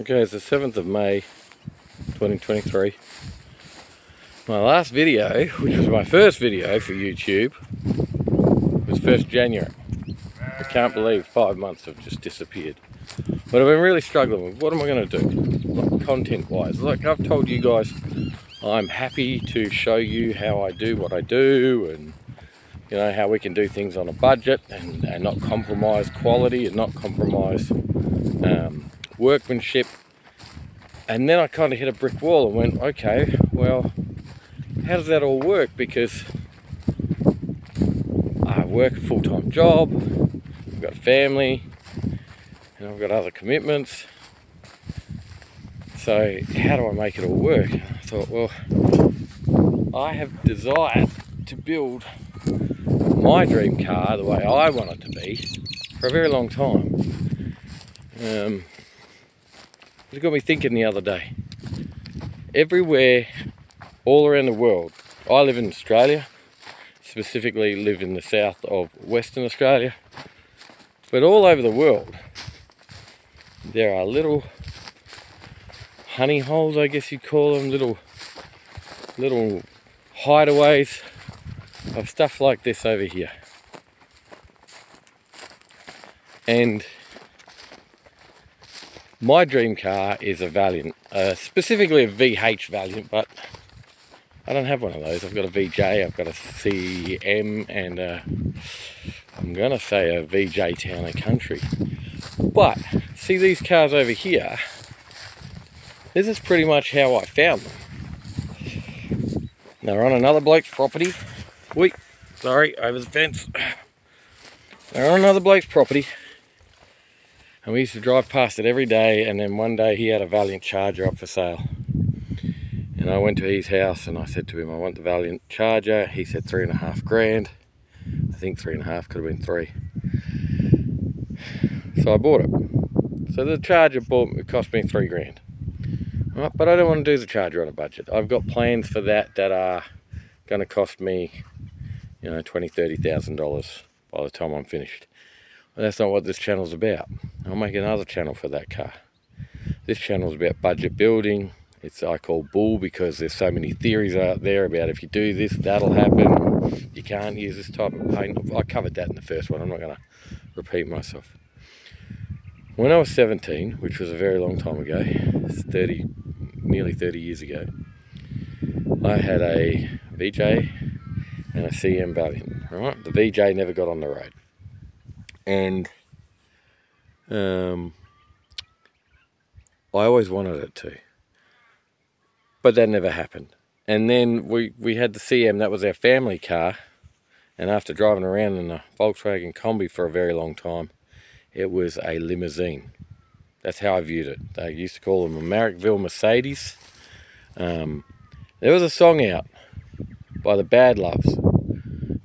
Okay, it's the 7th of May 2023. My last video, which was my first video for YouTube, was 1st January. I can't believe 5 months have just disappeared. But I've been really struggling with what am I going to do, content wise. Like I've told you guys, I'm happy to show you how I do what I do, and you know how we can do things on a budget and not compromise quality and not compromise workmanship. And then I kind of hit a brick wall and went, okay, well, how does that all work? Because I work a full-time job, I've got a family, and I've got other commitments. So how do I make it all work? I thought, well, I have desired to build my dream car the way I want it to be for a very long time. It got me thinking the other day. Everywhere, all around the world, I live in Australia, specifically live in the south of Western Australia, but all over the world, there are little honey holes, I guess you'd call them, little hideaways of stuff like this over here. And my dream car is a Valiant, specifically a VH Valiant, but I don't have one of those. I've got a VJ, I've got a CM, and I'm going to say a VJ Town and Country. But, see these cars over here, this is pretty much how I found them. They're on another bloke's property. Wait, sorry, over the fence. They're on another bloke's property. And we used to drive past it every day, and then one day he had a Valiant Charger up for sale. And I went to his house and I said to him, I want the Valiant Charger. He said 3.5 grand. I think 3.5, could have been 3. So I bought it. So the Charger it cost me 3 grand. Right, but I don't want to do the Charger on a budget. I've got plans for that are going to cost me, you know, $20,000-$30,000 by the time I'm finished. But that's not what this channel's about. I'll make another channel for that car. This channel's about budget building. I call bull because there's so many theories out there about if you do this, that'll happen. You can't use this type of paint. I covered that in the first one. I'm not going to repeat myself. When I was 17, which was a very long time ago, it's nearly 30 years ago, I had a VJ and a CM Valiant. Right? The VJ never got on the road. And I always wanted it to, but that never happened. And then we had the CM, that was our family car, and after driving around in a Volkswagen Combi for a very long time, it was a limousine. That's how I viewed it. They used to call them a Marrickville Mercedes. There was a song out by the Bad Loves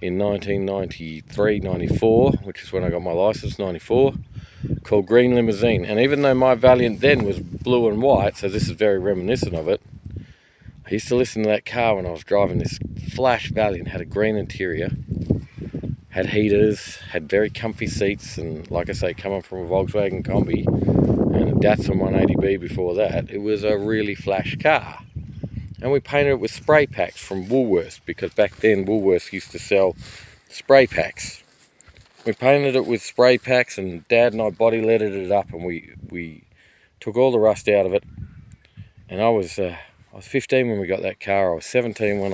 in 1993-94, which is when I got my license, 94, called Green Limousine. And even though my Valiant then was blue and white, so this is very reminiscent of it, I used to listen to that car when I was driving this flash Valiant. Had a green interior, had heaters, had very comfy seats, and like I say, coming from a Volkswagen Combi and a Datsun 180B before that, it was a really flash car. And we painted it with spray packs from Woolworths, because back then Woolworths used to sell spray packs. We painted it with spray packs, and Dad and I body lettered it up, and we took all the rust out of it. And I was 15 when we got that car. I was 17 when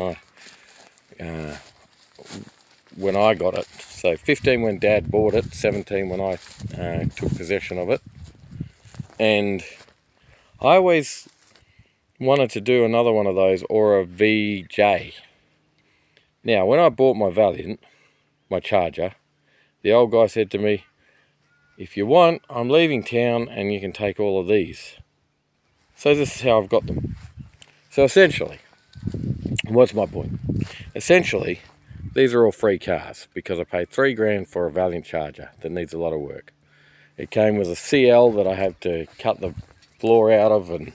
I got it. So 15 when Dad bought it, 17 when I took possession of it. And I always wanted to do another one of those, or a VJ. Now, when I bought my Valiant, my Charger, the old guy said to me, if you want, I'm leaving town and you can take all of these. So this is how I've got them. So essentially, what's my point? Essentially, these are all free cars because I paid 3 grand for a Valiant Charger that needs a lot of work. It came with a CL that I have to cut the floor out of and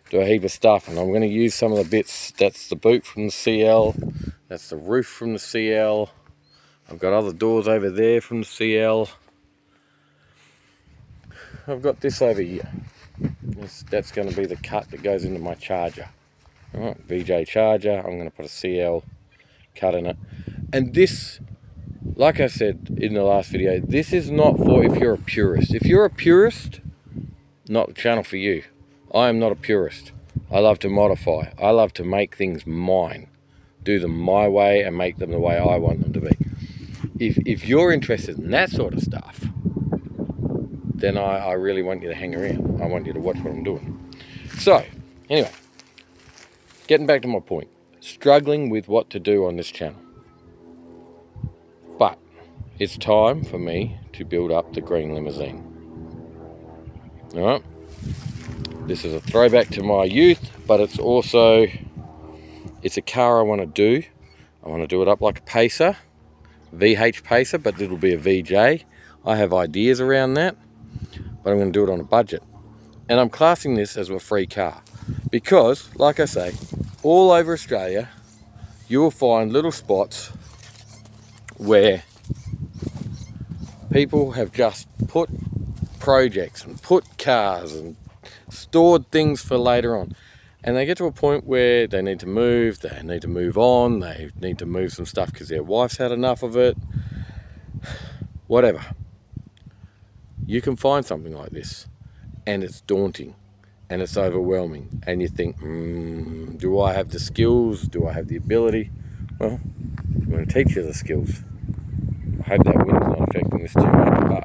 do a heap of stuff, and I'm going to use some of the bits. That's the boot from the CL, that's the roof from the CL, I've got other doors over there from the CL, I've got this over here. That's going to be the cut that goes into my charger. All right, VJ charger. I'm going to put a CL cut in it. And this, like I said in the last video, this is not for if you're a purist. If you're a purist, not the channel for you. I am not a purist. I love to modify. I love to make things mine. Do them my way and make them the way I want them to be. If you're interested in that sort of stuff, then I really want you to hang around. I want you to watch what I'm doing. So, anyway, getting back to my point. Struggling with what to do on this channel. But it's time for me to build up the green limousine. Alright? This is a throwback to my youth, but it's also, it's a car I want to do. I want to do it up like a Pacer, VH Pacer, but it'll be a VJ. I have ideas around that, but I'm going to do it on a budget. And I'm classing this as a free car because, like I say, all over Australia, you will find little spots where people have just put projects and put cars and stored things for later on, and they get to a point where they need to move on, they need to move some stuff because their wife's had enough of it, whatever. You can find something like this and it's daunting and it's overwhelming, and you think, do I have the skills, do I have the ability? Well, I'm going to teach you the skills. I hope that wind's not affecting this too much, but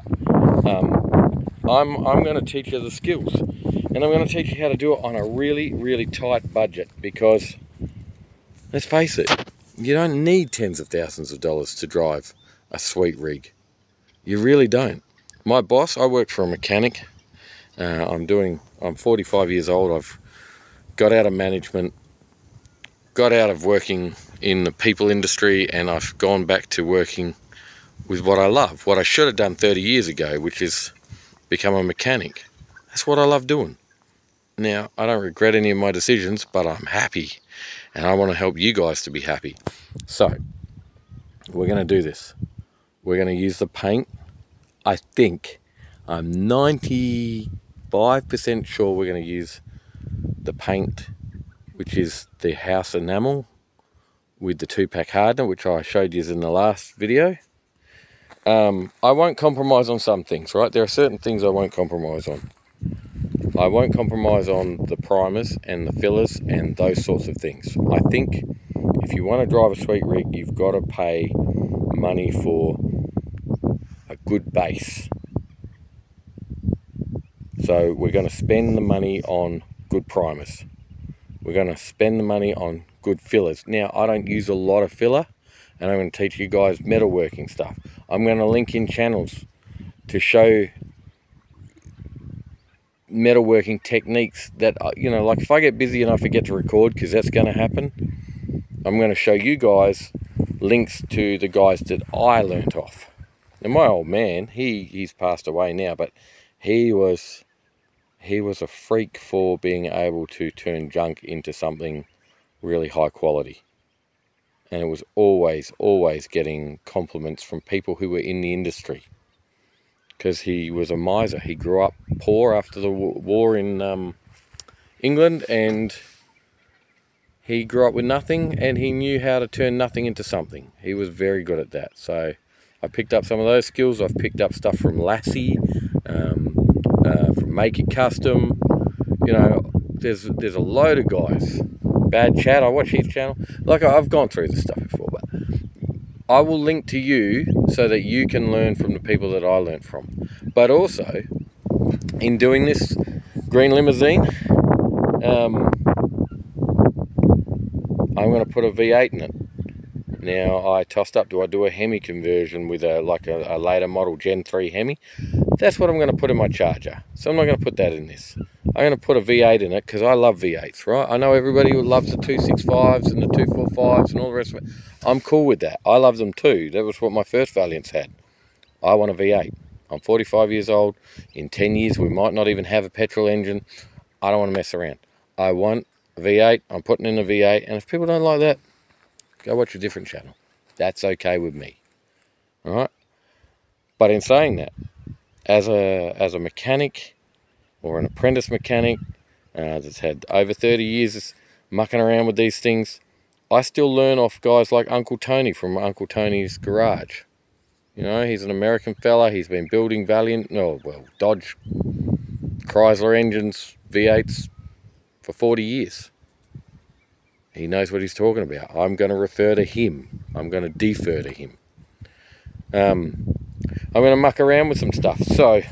I'm going to teach you the skills, and I'm going to teach you how to do it on a really, really tight budget, because let's face it, you don't need tens of thousands of dollars to drive a sweet rig. You really don't. My boss, I work for a mechanic. I'm 45 years old. I've got out of management, got out of working in the people industry, and I've gone back to working with what I love, what I should have done 30 years ago, which is become a mechanic. That's what I love doing. Now, I don't regret any of my decisions, but I'm happy, and I want to help you guys to be happy. So, we're going to do this. We're going to use the paint. I think, I'm 95% sure we're going to use the paint, which is the house enamel with the 2-pack hardener, which I showed you in the last video. I won't compromise on some things, right? There are certain things I won't compromise on. I won't compromise on the primers and the fillers and those sorts of things. I think if you want to drive a sweet rig, you've got to pay money for a good base. So we're going to spend the money on good primers. We're going to spend the money on good fillers. Now, I don't use a lot of filler, and I'm going to teach you guys metalworking stuff. I'm going to link in channels to show metalworking techniques that, you know, like if I get busy and I forget to record, because that's going to happen, I'm going to show you guys links to the guys that I learnt off. Now, my old man, he's passed away now, but he was a freak for being able to turn junk into something really high quality. And it was always getting compliments from people who were in the industry, because he was a miser. He grew up poor after the war in England, and he grew up with nothing, and he knew how to turn nothing into something. He was very good at that. So I picked up some of those skills. I've picked up stuff from Lassie, from Make It Custom. You know, there's a load of guys. Bad Chat, I watch his channel. Like, I've gone through this stuff before, but I will link to you so that you can learn from the people that I learnt from. But also, in doing this green limousine, I'm going to put a V8 in it. Now, I tossed up, do I do a Hemi conversion with a later model Gen 3 Hemi? That's what I'm going to put in my charger. So I'm not going to put that in this. I'm going to put a V8 in it because I love V8s, right? I know everybody who loves the 265s and the 245s and all the rest of it. I'm cool with that. I love them too. That was what my first Valiants had. I want a V8. I'm 45 years old. In 10 years, we might not even have a petrol engine. I don't want to mess around. I want a V8. I'm putting in a V8. And if people don't like that, go watch a different channel. That's okay with me. All right? But in saying that, as a mechanic, or an apprentice mechanic that's had over 30 years mucking around with these things, I still learn off guys like Uncle Tony from Uncle Tony's Garage. You know, he's an American fella. He's been building Valiant, Dodge, Chrysler engines, V8s for 40 years. He knows what he's talking about. I'm going to refer to him. I'm going to defer to him. I'm going to muck around with some stuff. So,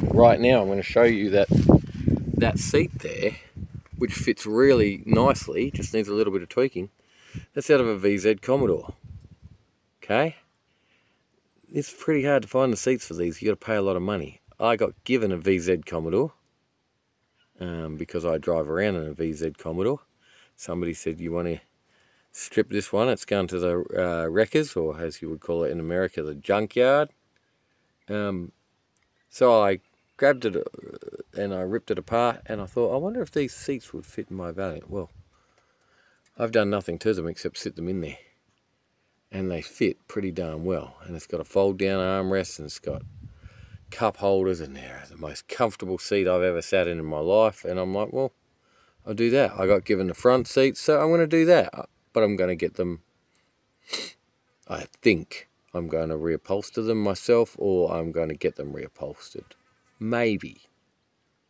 right now I'm going to show you that seat there, which fits really nicely, just needs a little bit of tweaking. That's out of a VZ Commodore. Okay? It's pretty hard to find the seats for these. You got to pay a lot of money. I got given a VZ Commodore because I drive around in a VZ Commodore. Somebody said, you want to strip this one? It's going to the wreckers, or as you would call it in America, the junkyard. So I grabbed it and I ripped it apart, and I thought, I wonder if these seats would fit in my Valiant. Well, I've done nothing to them except sit them in there, and they fit pretty darn well. And it's got a fold down armrest, and it's got cup holders, and they're the most comfortable seat I've ever sat in my life. And I'm like, well, I'll do that. I got given the front seats, so I'm going to do that. But I'm going to get them, I think I'm going to reupholster them myself, or I'm going to get them reupholstered. Maybe.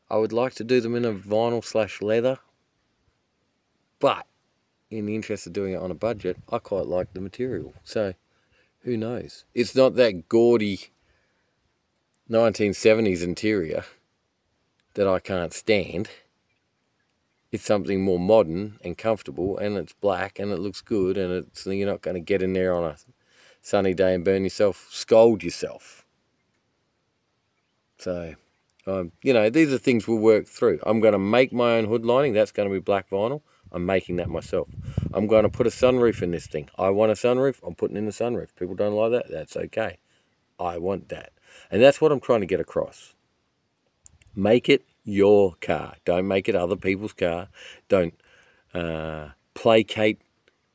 I would like to do them in a vinyl/leather, but in the interest of doing it on a budget, I quite like the material. So, who knows? It's not that gaudy 1970s interior that I can't stand. It's something more modern and comfortable, and it's black, and it looks good, and you're not going to get in there on a sunny day and scold yourself. So, you know, these are things we'll work through. I'm going to make my own hood lining. That's going to be black vinyl. I'm making that myself. I'm going to put a sunroof in this thing. I want a sunroof. I'm putting in a sunroof. People don't like that. That's okay. I want that. And that's what I'm trying to get across. Make it your car. Don't make it other people's car. Don't placate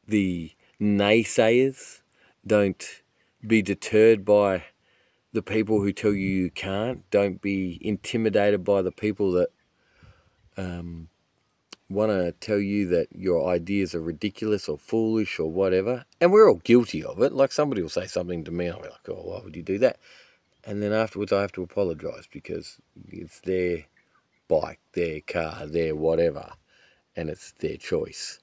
the naysayers. Don't be deterred by the people who tell you can't. Don't be intimidated by the people that want to tell you that your ideas are ridiculous or foolish or whatever. And we're all guilty of it. Like, somebody will say something to me and I'll be like, oh, why would you do that? And then afterwards I have to apologise, because it's their bike, their car, their whatever, and it's their choice.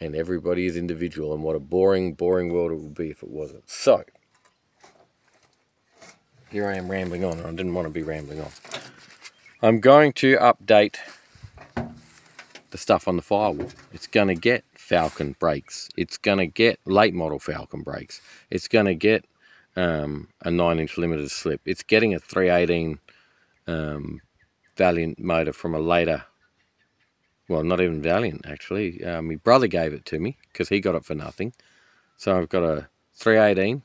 And everybody is individual, and what a boring, boring world it would be if it wasn't. So, here I am rambling on, and I didn't want to be rambling on. I'm going to update the stuff on the firewall. It's going to get Falcon brakes. It's going to get late model Falcon brakes. It's going to get a 9-inch limited slip. It's getting a 318 Valiant motor from a later, well, not even Valiant actually. My brother gave it to me because he got it for nothing. So I've got a 318,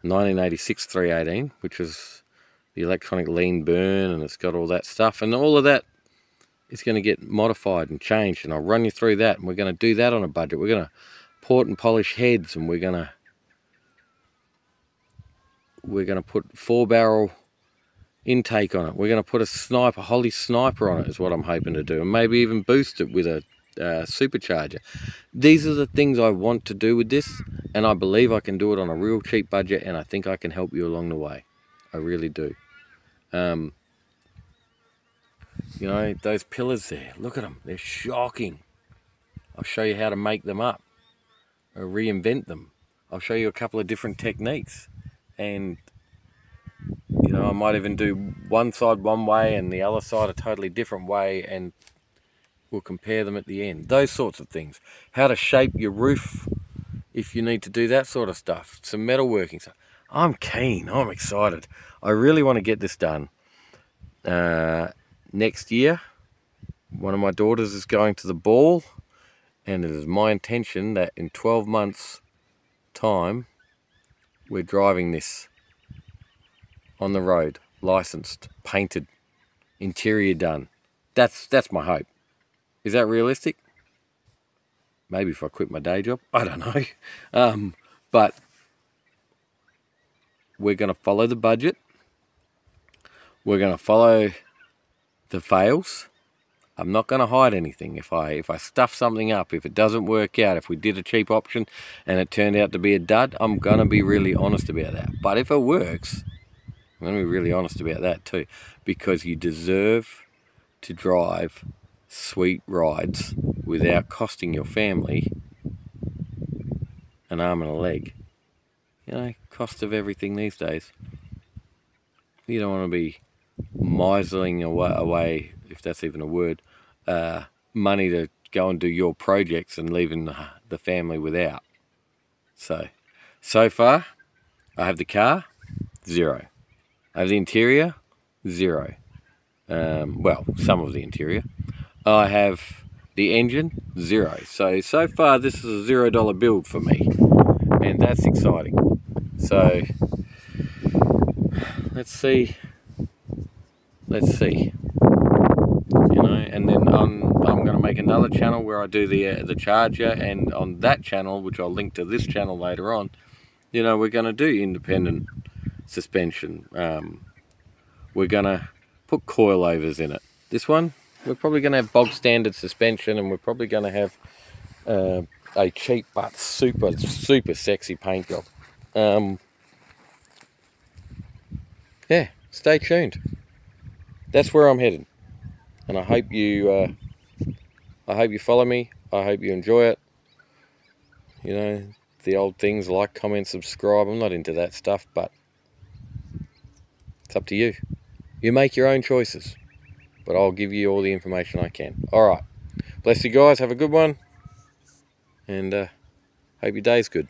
a 1986 318, which is the electronic lean burn, and it's got all that stuff, and all of that is going to get modified and changed, and I'll run you through that, and we're going to do that on a budget. We're going to port and polish heads, and we're going to put 4-barrel intake on it. We're going to put a Holly sniper on it, is what I'm hoping to do, and maybe even boost it with a supercharger. These are the things I want to do with this, and I believe I can do it on a real cheap budget, and I think I can help you along the way. I really do. You know, those pillars there, look at them, they're shocking. I'll show you how to make them up, or reinvent them. I'll show you a couple of different techniques, and you know, I might even do one side one way and the other side a totally different way, and we'll compare them at the end. Those sorts of things. How to shape your roof if you need to do that sort of stuff. Some metalworking stuff. I'm keen. I'm excited. I really want to get this done. Next year, one of my daughters is going to the ball, and it is my intention that in 12 months' time, we're driving this on the road, licensed, painted, interior done. That's my hope. Is that realistic? Maybe if I quit my day job. I don't know. But we're going to follow the budget. We're going to follow the fails, I'm not going to hide anything. If I stuff something up, if it doesn't work out, if we did a cheap option and it turned out to be a dud, I'm going to be really honest about that. But if it works, I'm going to be really honest about that too, because you deserve to drive sweet rides without costing your family an arm and a leg. You know, cost of everything these days. You don't want to be miserling away, if that's even a word, money to go and do your projects and leaving the family without. So far, I have the car, 0. I have the interior, 0. Well, some of the interior. I have the engine, 0. So far, this is a $0 build for me, and that's exciting. So let's see. You know, and then I'm going to make another channel where I do the charger, and on that channel, which I'll link to this channel later on, you know, we're going to do independent suspension. We're going to put coilovers in it. This one, we're probably going to have bog standard suspension, and we're probably going to have a cheap but super sexy paint job. Yeah, stay tuned. That's where I'm headed, and I hope you follow me. I hope you enjoy it. You know, the old things like, comment, subscribe. I'm not into that stuff, but it's up to you. You make your own choices, but I'll give you all the information I can. All right, bless you guys. Have a good one, and hope your day's good.